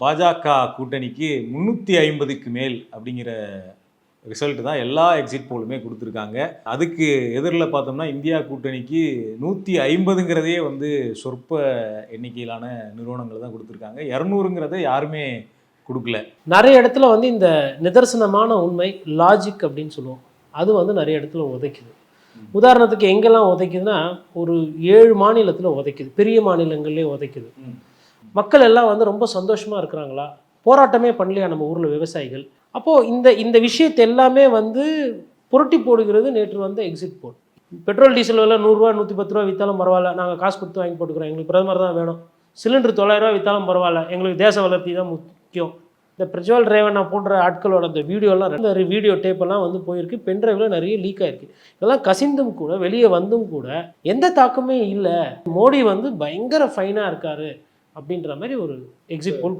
பாஜக கூட்டணிக்கு 350க்கு மேல் அப்படிங்கிற ரிசல்ட் தான் எல்லா எக்ஸிட் போலுமே கொடுத்துருக்காங்க. அதுக்கு எதிரில் பார்த்தோம்னா இந்தியா கூட்டணிக்கு 150ங்கிறதே வந்து சொற்ப எண்ணிக்கையிலான நிறுவனங்கள் தான் கொடுத்துருக்காங்க. 200ங்கிறத யாருமே கொடுக்கல. நிறைய இடத்துல வந்து இந்த நிதர்சனமான உண்மை லாஜிக் அப்படின்னு சொல்லுவோம், அது வந்து நிறைய இடத்துல உதைக்குது. உதாரணத்துக்கு எங்கெல்லாம் உதைக்குதுன்னா, ஒரு 7 மாநிலத்தில் உதைக்குது, பெரிய மாநிலங்கள்லேயே உதைக்குது. மக்கள் எல்லாம் வந்து ரொம்ப சந்தோஷமாக இருக்கிறாங்களா? போராட்டமே பண்ணலையா நம்ம ஊரில் விவசாயிகள்? அப்போது இந்த விஷயத்தை எல்லாமே வந்து புரட்டி போடுகிறது நேற்று வந்த எக்ஸிட் போல். பெட்ரோல் டீசல் விலை 100 ரூபா 110 ரூபா விற்றாலும் பரவாயில்ல, நாங்கள் காசு கொடுத்து வாங்கி போட்டுக்கிறோம், எங்களுக்கு பிரதமர் தான் வேணும். சிலிண்டர் 900 ரூபா விற்றாலும் பரவாயில்ல, எங்களுக்கு தேச வளர்ச்சி தான் முக்கியம். இந்த பிரஜ்வல் ரேவண்ணா போன்ற ஆட்களோட அந்த வீடியோலாம், வீடியோ டேப்பெல்லாம் வந்து போயிருக்கு, பென்ட்ரைவில் நிறைய லீக் ஆகிருக்கு. இதெல்லாம் கசிந்தும் கூட வெளியே வந்தும் கூட எந்த தாக்கமே இல்லை. மோடி வந்து பயங்கர ஃபைனாக இருக்கார் அப்படின்ற மாதிரி ஒரு எக்ஸிட் போல்